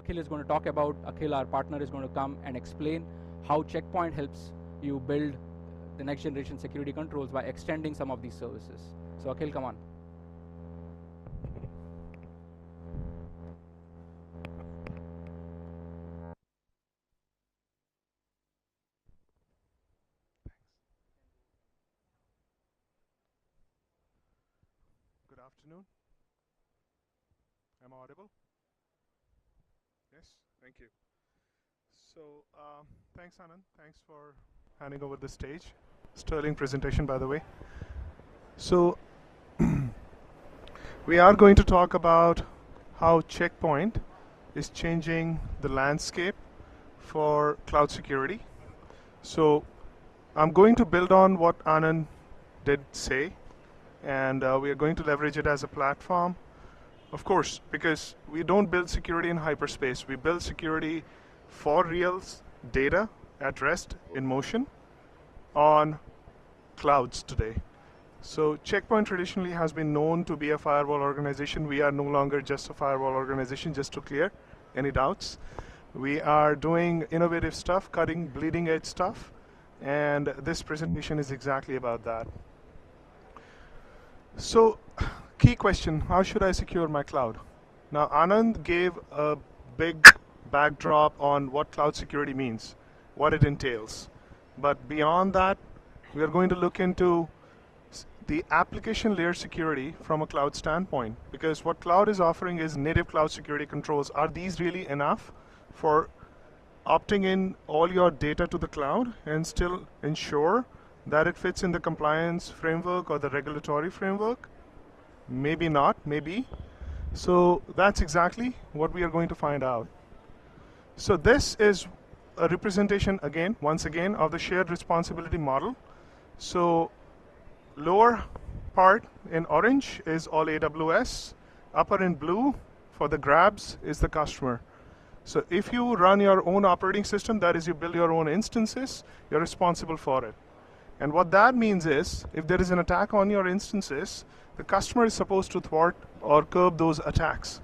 Akhil is going to talk about. Akhil, our partner, is going to come and explain how Checkpoint helps you build the next generation security controls by extending some of these services. So Akhil, come on. Good afternoon. Am I audible? Yes, thank you. So, thanks, Anand. Thanks for handing over the stage. Sterling presentation, by the way. So, we are going to talk about how Checkpoint is changing the landscape for cloud security. So, I'm going to build on what Anand did say, and we are going to leverage it as a platform. Of course, because we don't build security in hyperspace. We build security for real data at rest in motion on clouds today. So Checkpoint traditionally has been known to be a firewall organization. We are no longer just a firewall organization, just to clear any doubts. We are doing innovative stuff, cutting bleeding edge stuff, and this presentation is exactly about that. So, key question, how should I secure my cloud? Now, Anand gave a big backdrop on what cloud security means, what it entails. But beyond that, we are going to look into the application layer security from a cloud standpoint, because what cloud is offering is native cloud security controls. Are these really enough for opting in all your data to the cloud and still ensure that it fits in the compliance framework or the regulatory framework? Maybe not, maybe. So that's exactly what we are going to find out. So this is a representation again, once again, of the shared responsibility model. So lower part in orange is all AWS. Upper in blue for the grabs is the customer. So if you run your own operating system, that is, you build your own instances, you're responsible for it. And what that means is, if there is an attack on your instances, the customer is supposed to thwart or curb those attacks.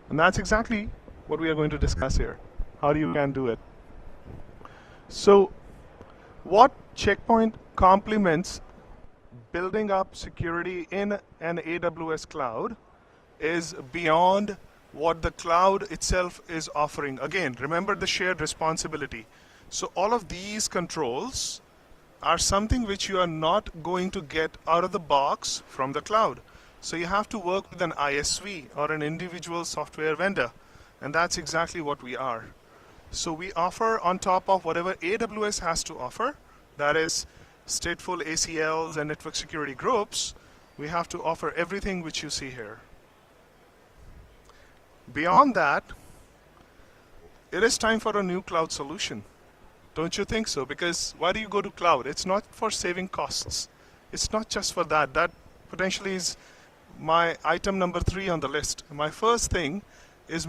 And that's exactly what we are going to discuss here, how you can do it. So what Checkpoint complements building up security in an AWS cloud is beyond what the cloud itself is offering. Again, remember the shared responsibility. So all of these controls are something which you are not going to get out of the box from the cloud. So you have to work with an ISV or an individual software vendor, and that's exactly what we are. So we offer on top of whatever AWS has to offer, that is stateful ACLs and network security groups, we have to offer everything which you see here. Beyond that, it is time for a new cloud solution. Don't you think so? Because why do you go to cloud? It's not for saving costs. It's not just for that. That potentially is my item number 3 on the list. My first thing is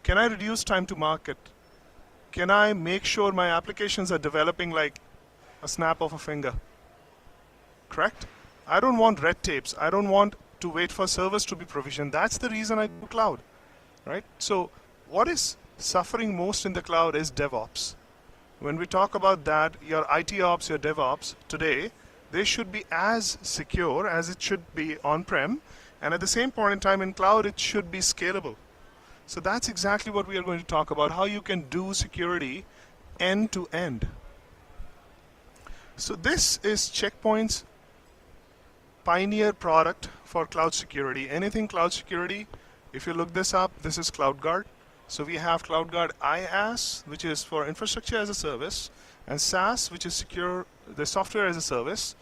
can I reduce time to market? Can I make sure my applications are developing like a snap of a finger? Correct? I don't want red tapes. I don't want to wait for servers to be provisioned. That's the reason I go cloud, right? So what is suffering most in the cloud is DevOps. When we talk about that, your IT ops, your DevOps today, they should be as secure as it should be on-prem, and at the same point in time in cloud, it should be scalable. So that's exactly what we are going to talk about, how you can do security end to end. So this is Checkpoint's pioneer product for cloud security. Anything cloud security, if you look this up, this is CloudGuard. So we have CloudGuard IaaS, which is for infrastructure as a service, and SaaS, which is secure, the software as a service.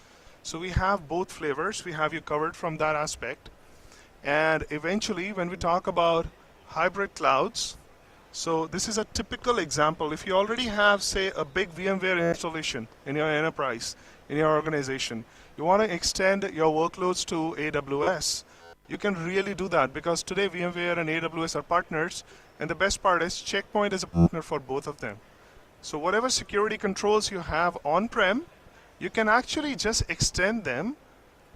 So we have both flavors. We have you covered from that aspect. And eventually, when we talk about hybrid clouds, so this is a typical example. If you already have, say, a big VMware installation in your enterprise, in your organization, you want to extend your workloads to AWS, you can really do that because today VMware and AWS are partners, and the best part is Checkpoint is a partner for both of them. So whatever security controls you have on-prem, you can actually just extend them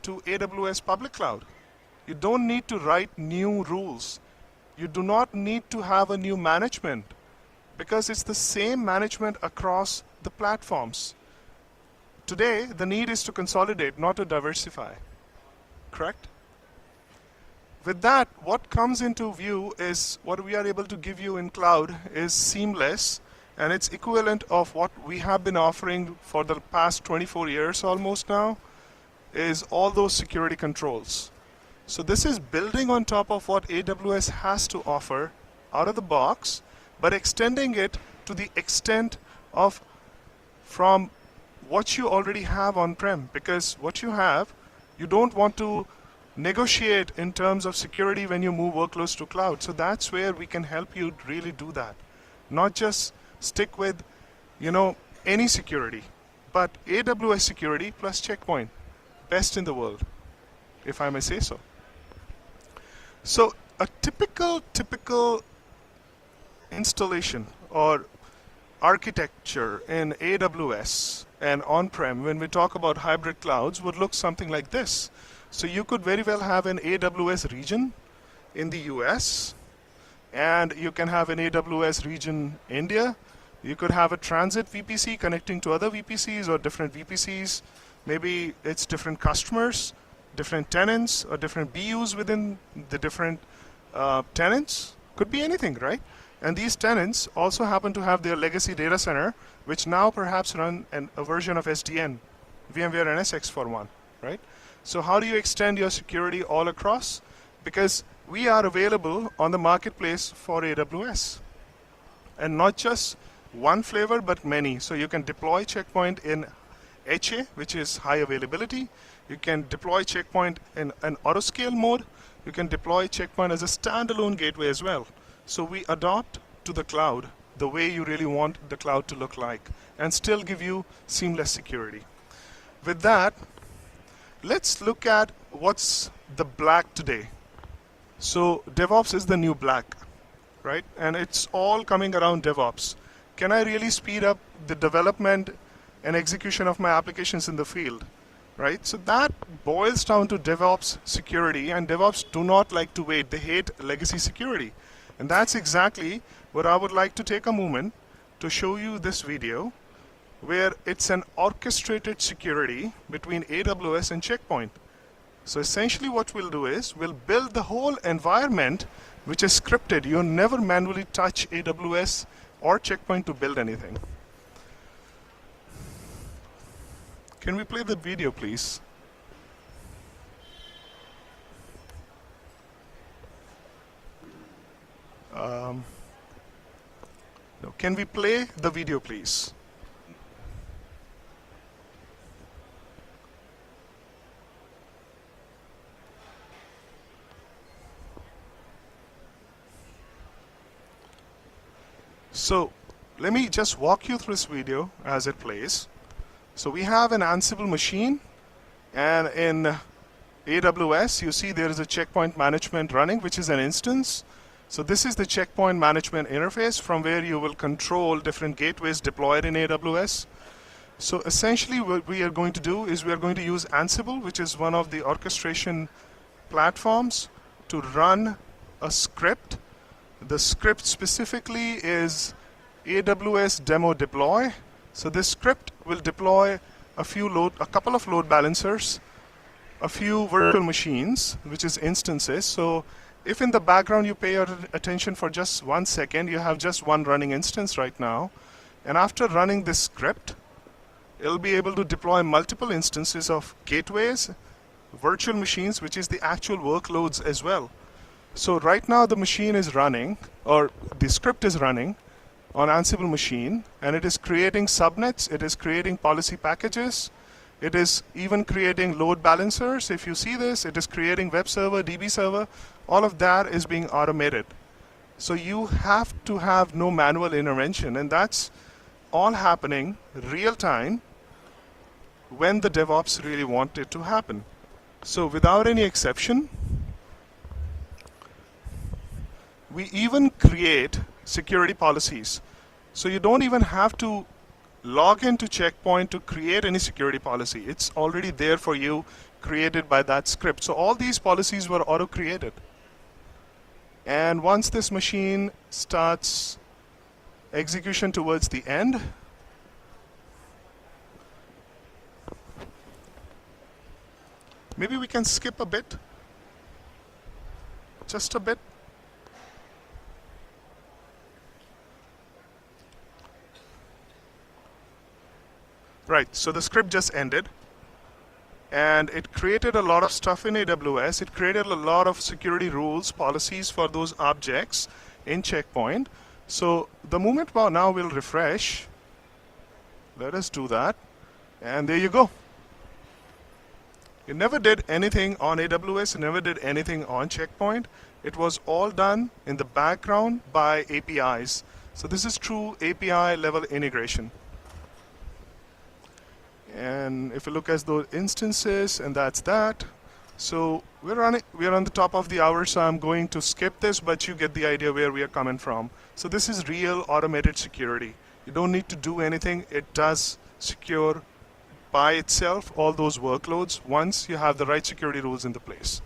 to AWS public cloud. You don't need to write new rules. You do not need to have a new management because it's the same management across the platforms. Today, the need is to consolidate, not to diversify. Correct? With that, what comes into view is what we are able to give you in cloud is seamless, and it's equivalent of what we have been offering for the past 24 years almost now, is all those security controls. So this is building on top of what AWS has to offer out of the box, but extending it to the extent of from what you already have on-prem, because what you have, you don't want to negotiate in terms of security when you move workloads to cloud. So that's where we can help you really do that. Not just stick with, any security, but AWS security plus Checkpoint. Best in the world, if I may say so. So a typical installation or architecture in AWS and on-prem, when we talk about hybrid clouds, would look something like this. So you could very well have an AWS region in the US, and you can have an AWS region India. You could have a transit VPC connecting to other VPCs or different VPCs. Maybe it's different customers, different tenants, or different BUs within the different tenants. Could be anything, right? And these tenants also happen to have their legacy data center, which now perhaps run a version of SDN, VMware NSX for one, right? So how do you extend your security all across? Because we are available on the marketplace for AWS. And not just one flavor, but many. So you can deploy Checkpoint in HA, which is high availability. You can deploy Checkpoint in an autoscale mode. You can deploy Checkpoint as a standalone gateway as well. So we adopt to the cloud the way you really want the cloud to look like and still give you seamless security. With that, let's look at what's the black today. So DevOps is the new black, right? And it's all coming around DevOps. Can I really speed up the development and execution of my applications in the field, right? So that boils down to DevOps security, and DevOps do not like to wait. They hate legacy security. And that's exactly what I would like to take a moment to show you this video, where it's an orchestrated security between AWS and Checkpoint. So essentially what we'll do is we'll build the whole environment which is scripted. You'll never manually touch AWS or Checkpoint to build anything. Can we play the video, please? No. Can we play the video, please? So let me just walk you through this video as it plays. So we have an Ansible machine, and in AWS you see there is a checkpoint management running, which is an instance. So this is the checkpoint management interface from where you will control different gateways deployed in AWS. So essentially what we are going to do is we are going to use Ansible, which is one of the orchestration platforms, to run a script. The script specifically is AWS demo deploy. So this script will deploy a couple of load balancers, a few virtual machines, which is instances. So if in the background you pay your attention for just 1 second, you have just one running instance right now. And after running this script, it'll be able to deploy multiple instances of gateways, virtual machines, which is the actual workloads as well. So right now the machine is running, or the script is running on Ansible machine, and it is creating subnets, it is creating policy packages, it is even creating load balancers. If you see this, it is creating web server, DB server. All of that is being automated. So you have to have no manual intervention, and that's all happening real time when the DevOps really want it to happen. So without any exception, we even create security policies. So you don't even have to log into Checkpoint to create any security policy. It's already there for you, created by that script. So all these policies were auto-created. And once this machine starts execution towards the end, maybe we can skip a bit, just a bit. Right, so the script just ended, and it created a lot of stuff in AWS. It created a lot of security rules, policies for those objects in Checkpoint. So the moment now we'll refresh, let us do that, and there you go. It never did anything on AWS, it never did anything on Checkpoint. It was all done in the background by APIs. So this is true API level integration. And if you look at those instances, and that's that. So we're on the top of the hour, so I'm going to skip this, but you get the idea where we are coming from. So this is real automated security. You don't need to do anything. It does secure by itself all those workloads once you have the right security rules in the place.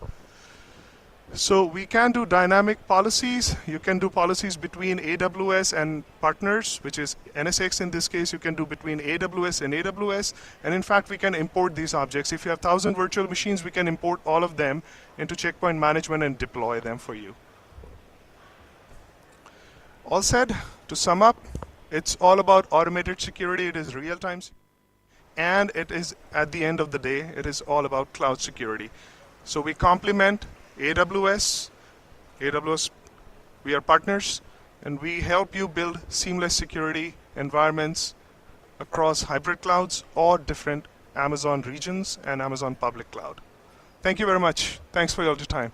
So we can do dynamic policies. You can do policies between AWS and partners, which is NSX in this case. You can do between AWS and AWS. And in fact, we can import these objects. If you have 1,000 virtual machines, we can import all of them into Checkpoint management and deploy them for you. All said, to sum up, it's all about automated security. It is real-time. And it is, at the end of the day, it is all about cloud security. So we complement AWS, we are partners, and we help you build seamless security environments across hybrid clouds or different Amazon regions and Amazon public cloud. Thank you very much. Thanks for your time.